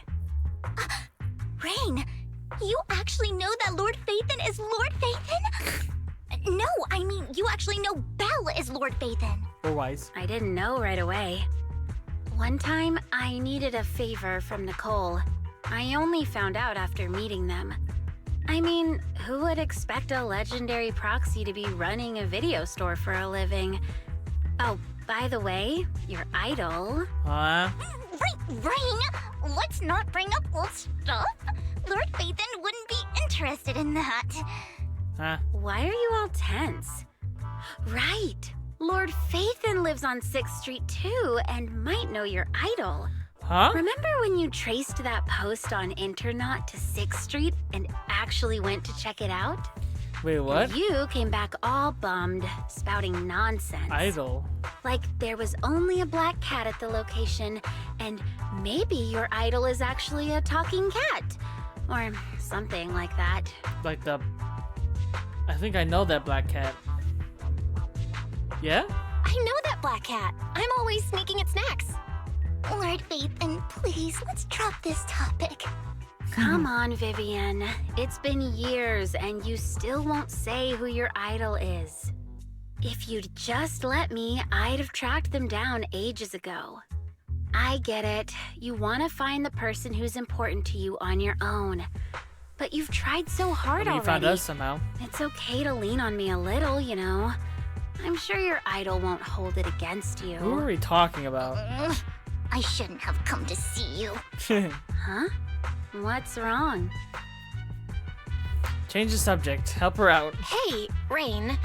S2: Rain, you actually know that Lord Phaethon is Lord Phaethon? No, I mean, you actually know Belle is Lord Phaethon.
S1: Or Wise.
S10: I didn't know right away. One time, I needed a favor from Nicole. I only found out after meeting them. I mean, who would expect a legendary proxy to be running a video store for a living? Oh, by the way, your idol...
S1: Huh?
S2: Rain, let's not bring up old stuff. Lord Phaethon wouldn't be interested in that.
S1: Huh?
S10: Why are you all tense? Right! Lord Phaethon lives on 6th Street too, and might know your idol.
S1: Huh?
S10: Remember when you traced that post on Internet to 6th Street and actually went to check it out?
S1: Wait, what?
S10: And you came back all bummed, spouting nonsense.
S1: Idol.
S10: Like there was only a black cat at the location, and maybe your idol is actually a talking cat. Or something like that.
S1: Like the... I think I know that black cat. Yeah?
S3: I know that black cat. I'm always sneaking at snacks.
S2: Lord Phaethon, please, let's drop this topic.
S10: Come on, Vivian. It's been years and you still won't say who your idol is. If you'd just let me, I'd have tracked them down ages ago. I get it. You want to find the person who's important to you on your own. But you've tried so hard
S1: Well, you
S10: already.
S1: found us somehow.
S10: It's okay to lean on me a little, you know. I'm sure your idol won't hold it against you.
S1: Who are we talking about?
S2: Ugh, I shouldn't have come to see you.
S10: Huh? What's wrong?
S1: Change the subject. Help her out.
S3: Hey, Rain.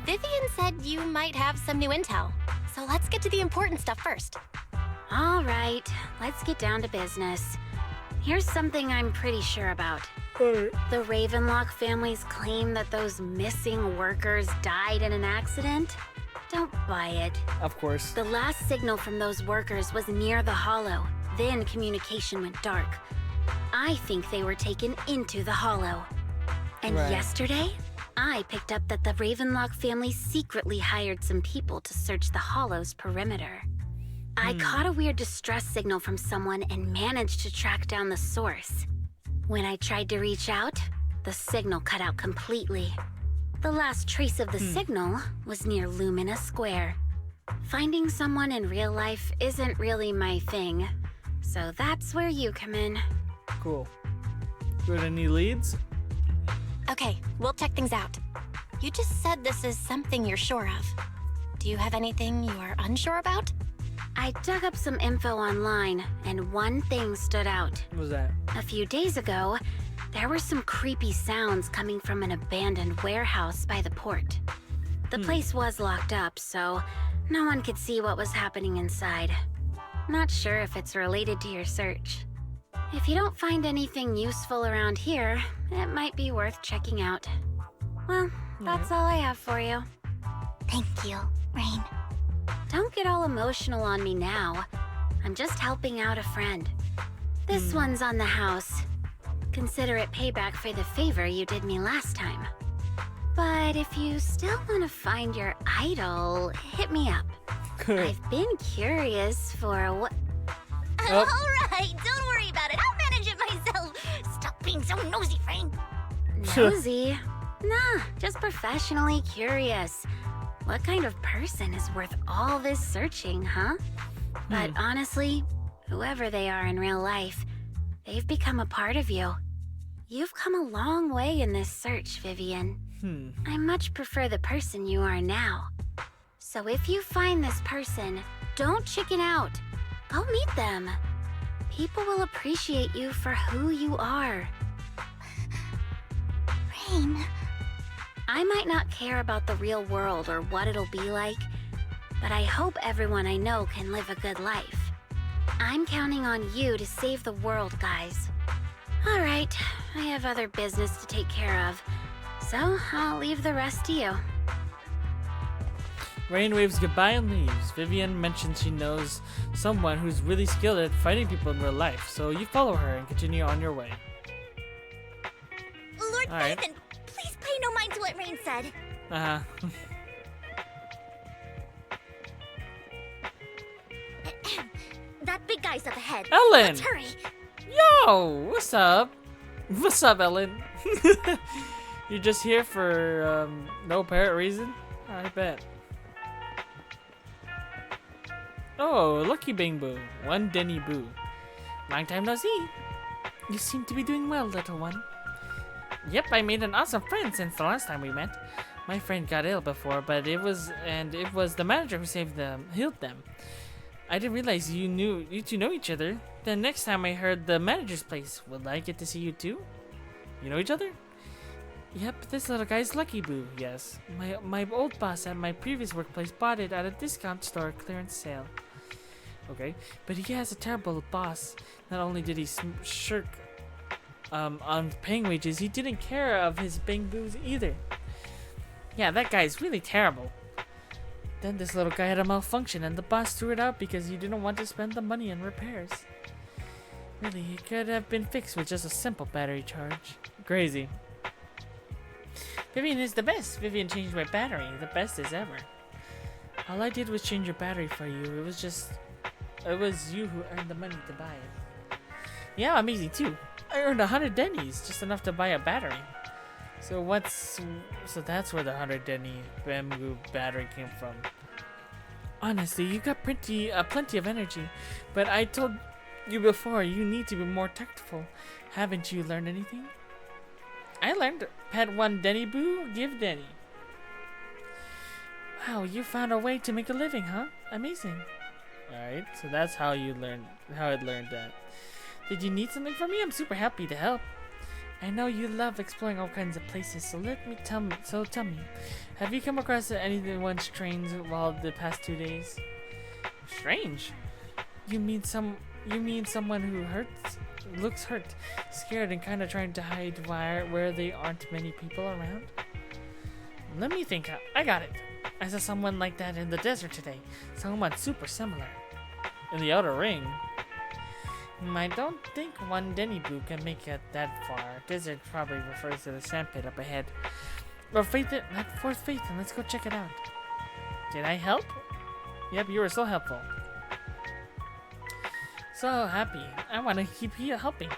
S3: Vivian said you might have some new intel. So let's get to the important stuff first.
S10: All right, let's get down to business. Here's something I'm pretty sure about. The Ravenlock family's claim that those missing workers died in an accident?
S11: Don't buy it.
S1: Of course.
S11: The last signal from those workers was near the hollow. Then communication went dark. I think they were taken into the hollow. And
S1: Right.
S11: yesterday, I picked up that the Ravenlock family secretly hired some people to search the hollow's perimeter. I caught a weird distress signal from someone and managed to track down the source. When I tried to reach out, the signal cut out completely. The last trace of the signal was near Lumina Square. Finding someone in real life isn't really my thing, so that's where you come in.
S1: Cool. You got any leads?
S3: Okay, we'll check things out. You just said this is something you're sure of. Do you have anything you're unsure about?
S11: I dug up some info online, and one thing stood out.
S1: What was that?
S11: A few days ago, there were some creepy sounds coming from an abandoned warehouse by the port. The place was locked up, so no one could see what was happening inside. Not sure if it's related to your search. If you don't find anything useful around here, it might be worth checking out. Well, that's all I have for you.
S2: Thank you, Rain.
S11: Don't get all emotional on me now. I'm just helping out a friend. This one's on the house. Consider it payback for the favor you did me last time. But if you still want to find your idol, hit me up. I've been curious for what...
S2: All right, don't worry about it. I'll manage it myself. Stop being so nosy, Rain.
S11: Nosy? Nah, just professionally curious. What kind of person is worth all this searching, huh? But honestly, whoever they are in real life, they've become a part of you. You've come a long way in this search, Vivian. I much prefer the person you are now. So if you find this person, don't chicken out. Go meet them. People will appreciate you for who you are.
S2: Rain.
S11: I might not care about the real world or what it'll be like, but I hope everyone I know can live a good life. I'm counting on you to save the world, guys. All right, I have other business to take care of, so I'll leave the rest to you.
S1: Rain waves goodbye and leaves. Vivian mentions she knows someone who's really skilled at fighting people in real life, so you follow her and continue on your way.
S2: Lord
S1: All right.
S2: Phaethon, please pay no mind to what Rain said.
S1: Uh-huh.
S2: That big guy's up ahead.
S1: Ellen!
S2: Let's hurry.
S1: Yo! What's up? What's up, Ellen? You're just here for, no apparent reason? I bet. Oh, lucky Bing Boo. One Denny Boo. Long time no see. You seem to be doing well, little one. Yep, I made an awesome friend since the last time we met. My friend got ill before, but it was the manager who saved them, healed them. I didn't realize you two know each other. Then next time I heard the manager's place, will I get to see you too? You know each other? Yep, this little guy's Lucky Boo, yes. My old boss at my previous workplace bought it at a discount store clearance sale. Okay, but he has a terrible boss. Not only did he shirk on paying wages, he didn't care of his Bing Boos either. Yeah, that guy's really terrible. Then this little guy had a malfunction and the boss threw it out because he didn't want to spend the money on repairs. Really, it could have been fixed with just a simple battery charge. Crazy. Vivian is the best. Vivian changed my battery. The best as ever. All I did was change your battery for you. It was you who earned the money to buy it. Yeah, amazing too. I earned 100 Denny's, just enough to buy a battery. So that's where the 100 Denny bamboo battery came from. Honestly, you got plenty of energy, but I told you before you need to be more tactful. Haven't you learned anything? I learned pet one Denny Boo, give Denny. Wow, you found a way to make a living, huh? Amazing. Alright, so that's how I learned that. Did you need something from me? I'm super happy to help. I know you love exploring all kinds of places, so tell me, have you come across anyone strange while the past 2 days? Strange? You mean someone who looks hurt, scared, and kind of trying to hide where there aren't many people around? Let me think. I got it. I saw someone like that in the desert today. Someone super similar. In the outer ring. I don't think one Denny Boo can make it that far. Desert probably refers to the sandpit up ahead. Or Phaethon, that fourth Phaethon. Let's go check it out. Did I help? Yep, you were so helpful. So happy. I want to keep helping.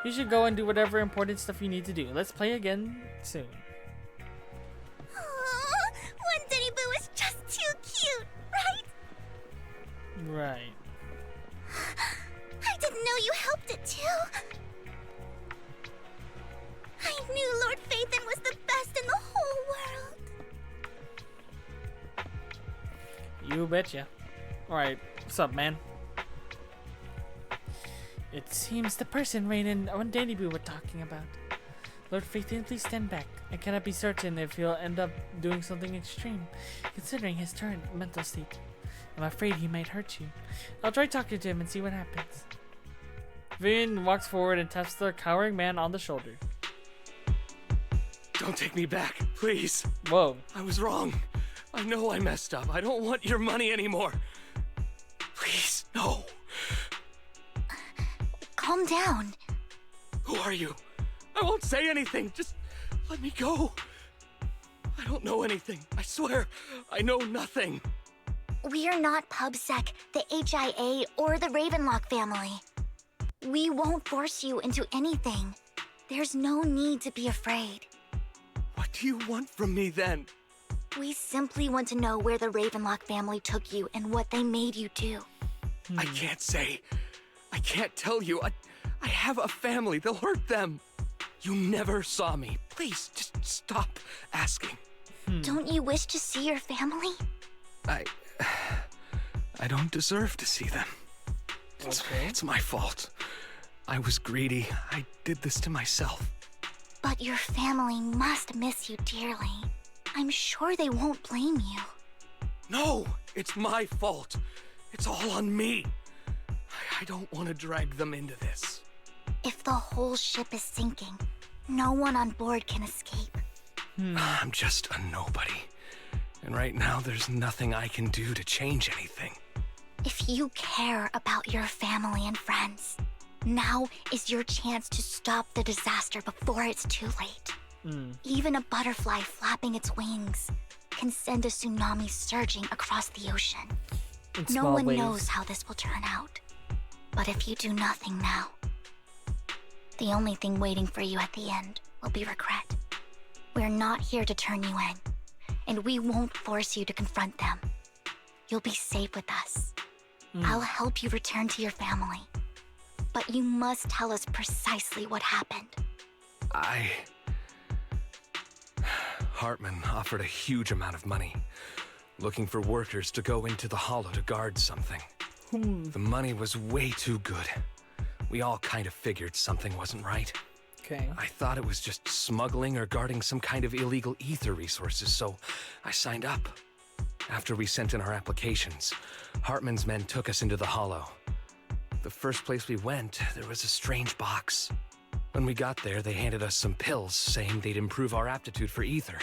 S1: You should go and do whatever important stuff you need to do. Let's play again soon.
S2: Aww, one Denny Boo is just too cute, right?
S1: Right.
S2: I didn't know you helped it too. I knew Lord Phaethon was the best in the whole world.
S1: You betcha. Alright, what's up, man? It seems the person Rain and Danny Boo were talking about. Lord Phaethon, please stand back. I cannot be certain if he'll end up doing something extreme, considering his current mental state. I'm afraid he might hurt you. I'll try talking to him and see what happens. Vivian walks forward and taps the cowering man on the shoulder.
S5: Don't take me back, please.
S1: Whoa.
S5: I was wrong. I know I messed up. I don't want your money anymore. Please, no.
S2: Calm down.
S5: Who are you? I won't say anything. Just let me go. I don't know anything. I swear, I know nothing.
S2: We are not PubSec, the HIA, or the Ravenlock family. We won't force you into anything. There's no need to be afraid.
S5: What do you want from me then?
S2: We simply want to know where the Ravenlock family took you and what they made you do.
S5: I can't say. I can't tell you. I have a family. They'll hurt them. You never saw me. Please, just stop asking.
S2: Don't you wish to see your family?
S5: I don't deserve to see them. It's my fault. I was greedy. I did this to myself.
S2: But your family must miss you dearly. I'm sure they won't blame you.
S5: No, it's my fault. It's all on me. I don't want to drag them into this.
S2: If the whole ship is sinking, no one on board can escape.
S5: I'm just a nobody. And right now, there's nothing I can do to change anything.
S2: If you care about your family and friends, now is your chance to stop the disaster before it's too late. Even a butterfly flapping its wings can send a tsunami surging across the ocean. No one knows how this will turn out. But if you do nothing now, the only thing waiting for you at the end will be regret. We're not here to turn you in, and we won't force you to confront them. You'll be safe with us. I'll help you return to your family. But you must tell us precisely what happened.
S5: Hartman offered a huge amount of money, looking for workers to go into the hollow to guard something. The money was way too good. We all kind of figured something wasn't right.
S1: Okay.
S5: I thought it was just smuggling or guarding some kind of illegal ether resources, so I signed up. After we sent in our applications, Hartman's men took us into the hollow. The first place we went, there was a strange box. When we got there, they handed us some pills, saying they'd improve our aptitude for ether,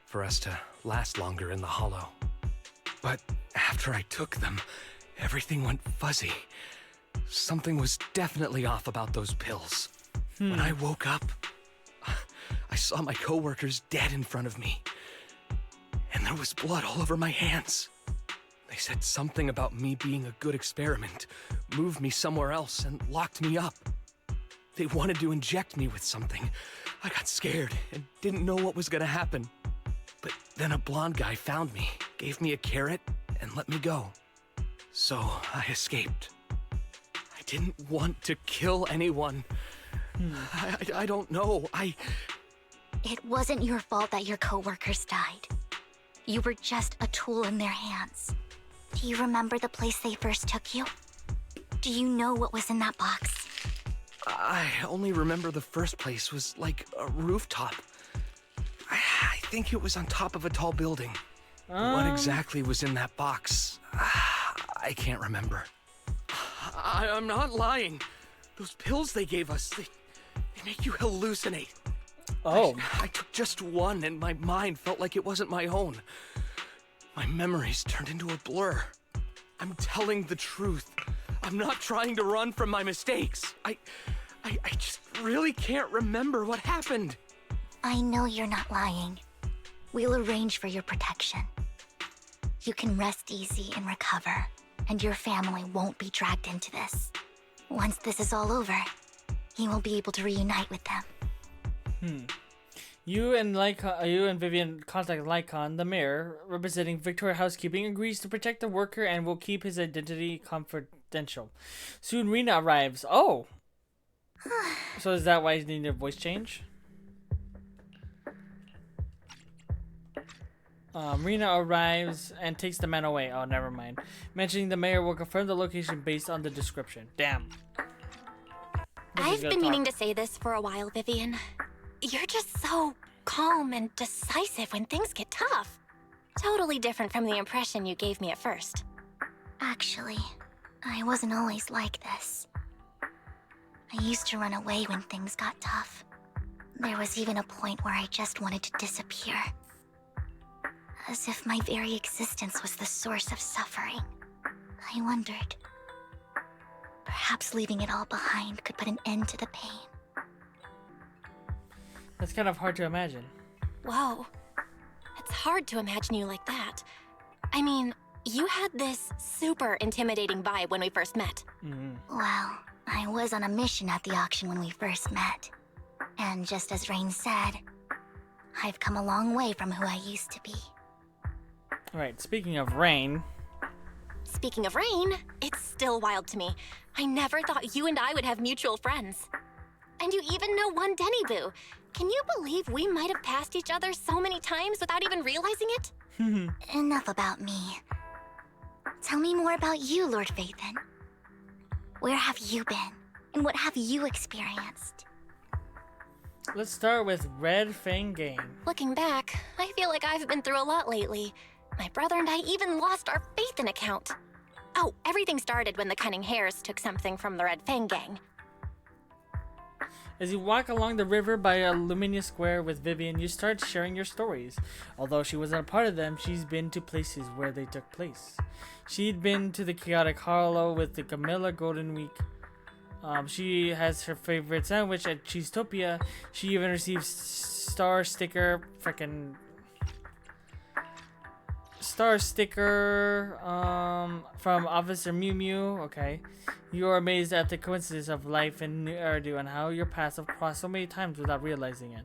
S5: for us to last longer in the hollow. But after I took them, everything went fuzzy. Something was definitely off about those pills. When I woke up, I saw my coworkers dead in front of me. And there was blood all over my hands. They said something about me being a good experiment, moved me somewhere else, and locked me up. They wanted to inject me with something. I got scared and didn't know what was gonna happen. But then a blonde guy found me, gave me a carrot, and let me go. So I escaped. I didn't want to kill anyone. I don't know.
S2: It wasn't your fault that your coworkers died. You were just a tool in their hands. Do you remember the place they first took you? Do you know what was in that box?
S5: I only remember the first place was like a rooftop. I think it was on top of a tall building. What exactly was in that box? I can't remember. I'm not lying. Those pills they gave us, they make you hallucinate.
S1: Oh.
S5: I took just one and my mind felt like it wasn't my own.
S12: My memories turned into a blur. I'm telling the truth. I'm not trying to run from my mistakes. I just really can't remember what happened.
S2: I know you're not lying. We'll arrange for your protection. You can rest easy and recover, and your family won't be dragged into this. Once this is all over, you will be able to reunite with them.
S1: You and Vivian contact Lycon, the mayor, representing Victoria Housekeeping, agrees to protect the worker and will keep his identity confidential. Soon Rena arrives. Oh! So is that why he needed a voice change? Rena arrives and takes the man away. Oh, never mind. Mentioning the mayor will confirm the location based on the description. Damn.
S3: I've been meaning to say this for a while, Vivian. You're just so calm and decisive when things get tough. Totally different from the impression you gave me at first.
S2: Actually, I wasn't always like this. I used to run away when things got tough. There was even a point where I just wanted to disappear. As if my very existence was the source of suffering. I wondered. Perhaps leaving it all behind could put an end to the pain.
S1: That's kind of hard to imagine.
S3: Whoa. It's hard to imagine you like that. I mean, you had this super intimidating vibe when we first met.
S2: Well, I was on a mission at the auction when we first met. And just as Rain said, I've come a long way from who I used to be.
S1: Alright, speaking of Rain.
S3: Speaking of Rain, it's still wild to me. I never thought you and I would have mutual friends. And you even know one Denny Boo. Can you believe we might have passed each other so many times without even realizing it?
S2: Enough about me. Tell me more about you, Lord Phaethon. Where have you been? And what have you experienced?
S1: Let's start with Red Fang Gang.
S3: Looking back, I feel like I've been through a lot lately. My brother and I even lost our Phaethon account. Oh, everything started when the Cunning Hares took something from the Red Fang Gang.
S1: As you walk along the river by a luminous square with Vivian, you start sharing your stories. Although she wasn't a part of them, she's been to places where they took place. She'd been to the Chaotic Hollow with the Camilla Golden Week. She has her favorite sandwich at Cheesetopia. She even received star sticker from Officer Mew Mew. Okay. You are amazed at the coincidence of life in New Eridu and how your paths have crossed so many times without realizing it.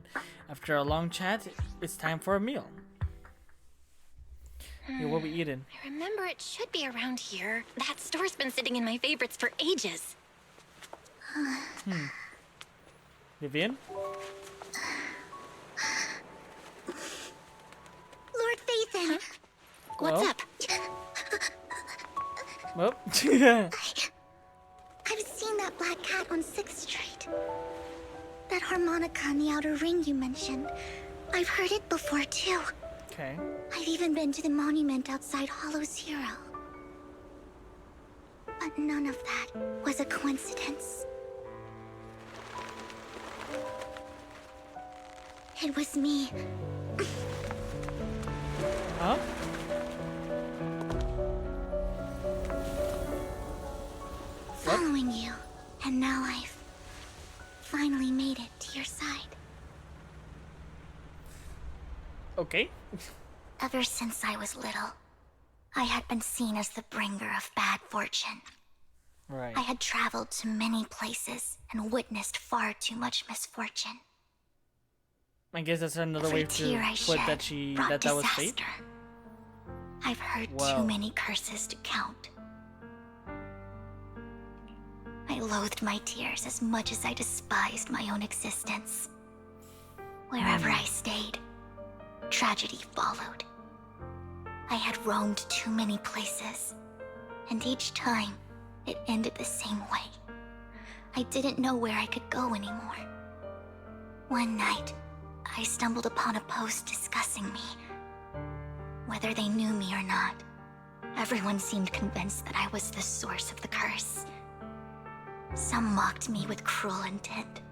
S1: After a long chat, it's time for a meal. Yo, what we eating?
S3: I remember it should be around here. That store's been sitting in my favorites for ages.
S1: Vivian?
S2: Lord Phaethon!
S3: What's up?
S1: Well,
S2: I've seen that black cat on 6th Street. That harmonica in the outer ring you mentioned. I've heard it before too.
S1: okay.
S2: I've even been to the monument outside Hollow Zero. But none of that was a coincidence. It was me.
S1: Huh?
S2: Following you, and now I've finally made it to your side.
S1: Okay.
S2: Ever since I was little, I had been seen as the bringer of bad fortune.
S1: Right.
S2: I had traveled to many places and witnessed far too much misfortune.
S1: I guess that's another
S2: Every
S1: way to
S2: tear I
S1: put
S2: shed
S1: that that was fate.
S2: disaster. I've heard
S1: Wow.
S2: too many curses to count. I loathed my tears as much as I despised my own existence. Wherever I stayed, tragedy followed. I had roamed too many places, and each time, it ended the same way. I didn't know where I could go anymore. One night, I stumbled upon a post discussing me. Whether they knew me or not, everyone seemed convinced that I was the source of the curse. Some mocked me with cruel intent.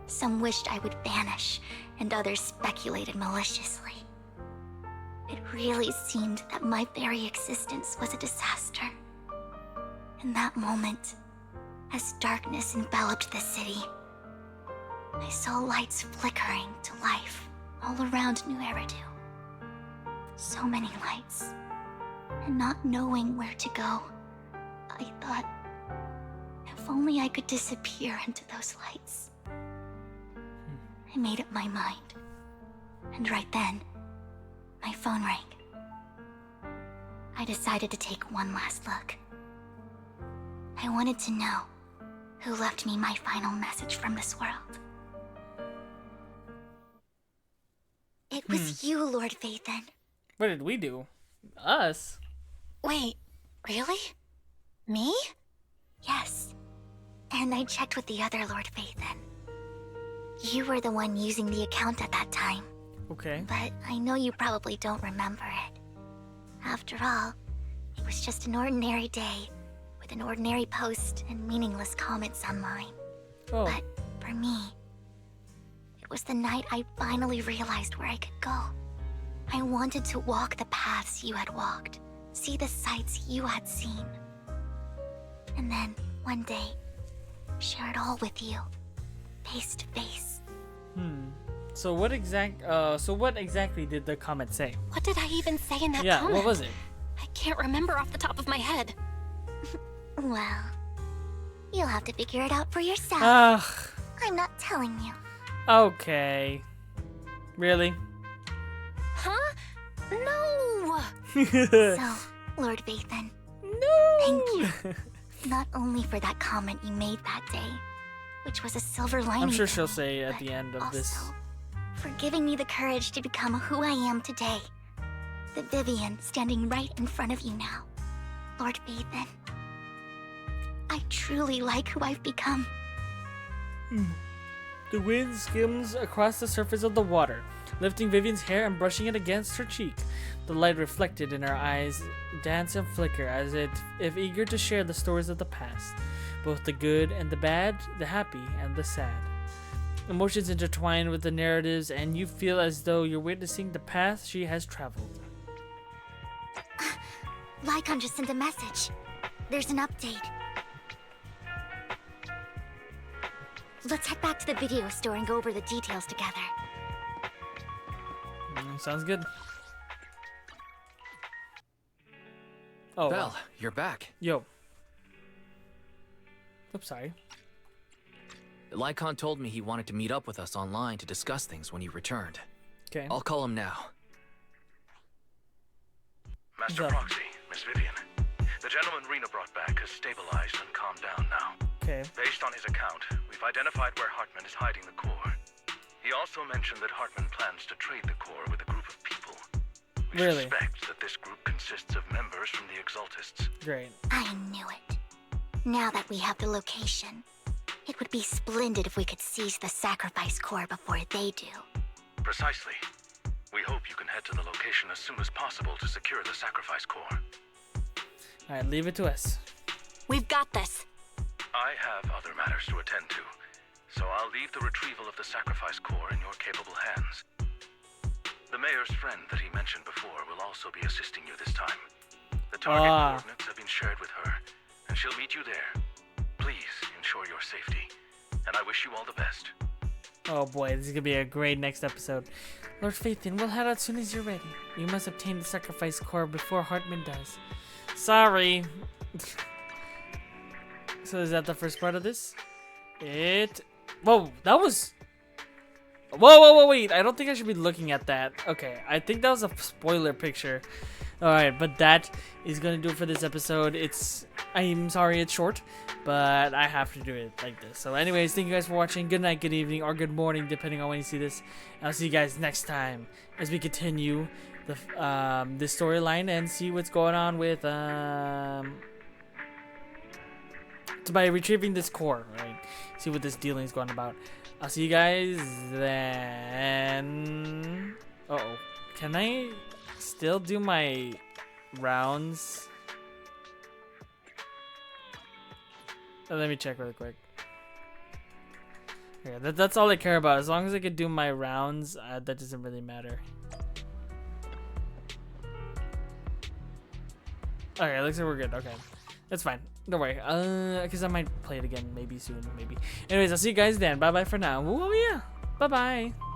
S2: Some wished I would vanish, and others speculated maliciously. It really seemed that my very existence was a disaster. In that moment, as darkness enveloped the city, I saw lights flickering to life all around New Eridu. So many lights, and not knowing where to go, I thought, if only I could disappear into those lights. I made up my mind, and right then, my phone rang. I decided to take one last look. I wanted to know who left me my final message from this world. It was you, Lord Phaethon.
S1: What did we do? Us?
S3: Wait, really? Me?
S2: Yes. And I checked with the other Lord Phaethon. You were the one using the account at that time.
S1: Okay.
S2: But I know you probably don't remember it. After all, it was just an ordinary day with an ordinary post and meaningless comments online.
S1: Oh.
S2: But for me, it was the night I finally realized where I could go. I wanted to walk the paths you had walked, see the sights you had seen. And then, one day, share it all with you, face to face.
S1: So what exactly did the comment say?
S3: What did I even say in that
S1: Yeah,
S3: comment?
S1: what was it?
S3: I can't remember off the top of my head.
S2: Well, you'll have to figure it out for yourself.
S1: Ugh.
S2: I'm not telling you.
S1: Okay. Really?
S3: Huh? No!
S2: So, Lord Phaethon,
S1: No!
S2: thank you. Not only for that comment you made that day, which was a silver lining.
S1: I'm sure
S2: to
S1: she'll
S2: me,
S1: say at the
S2: but
S1: end of
S2: also
S1: this.
S2: for giving me the courage to become who I am today. The Vivian standing right in front of you now. Lord Phaethon, I truly like who I've become.
S1: The wind skims across the surface of the water, lifting Vivian's hair and brushing it against her cheek. The light reflected in her eyes dance and flicker as if eager to share the stories of the past, both the good and the bad, the happy and the sad. Emotions intertwine with the narratives, and you feel as though you're witnessing the path she has traveled.
S2: Lycon just sent a message. There's an update. Let's head back to the video store and go over the details together.
S1: Sounds good. Oh,
S4: Belle, you're back.
S1: Yo. Oops, sorry.
S4: Lycon told me he wanted to meet up with us online to discuss things when you returned.
S1: Okay.
S4: I'll call him now.
S6: Master
S1: Yeah.
S6: Proxy, Miss Vivian. The gentleman Rena brought back has stabilized and calmed down now.
S1: Okay.
S6: Based on his account, we've identified where Hartman is hiding the core. He also mentioned that Hartman plans to trade the core with a group of people. We
S1: Really?
S6: suspect that this group consists of members from the Exaltists.
S1: Great.
S2: I knew it. Now that we have the location, it would be splendid if we could seize the sacrifice core before they do.
S6: Precisely. We hope you can head to the location as soon as possible to secure the sacrifice core.
S1: Alright, leave it to us.
S3: We've got this.
S6: I have other matters to attend to, so I'll leave the retrieval of the sacrifice core in your capable hands. The mayor's friend that he mentioned before will also be assisting you this time. The target coordinates have been shared with her, and she'll meet you there. Please ensure your safety, and I wish you all the best.
S1: Oh boy, this is gonna be a great next episode. Lord Phaethon, we'll head out as soon as you're ready. You must obtain the sacrifice core before Hartman does. Sorry. So is that the first part of this? Whoa, that was... Whoa, wait. I don't think I should be looking at that. Okay, I think that was a spoiler picture. Alright, but that is gonna do it for this episode. I'm sorry it's short, but I have to do it like this. So anyways, thank you guys for watching. Good night, good evening, or good morning, depending on when you see this. I'll see you guys next time as we continue this storyline and see what's going on with by retrieving this core, right? See what this dealing is going about. I'll see you guys then. Uh-oh. Can I still do my rounds? Let me check really quick. Yeah, that's all I care about. As long as I can do my rounds, that doesn't really matter. Okay, looks like we're good. Okay, that's fine. Don't worry. Because I might play it again maybe soon, maybe. Anyways, I'll see you guys then. Bye bye for now. Oh yeah. Bye bye.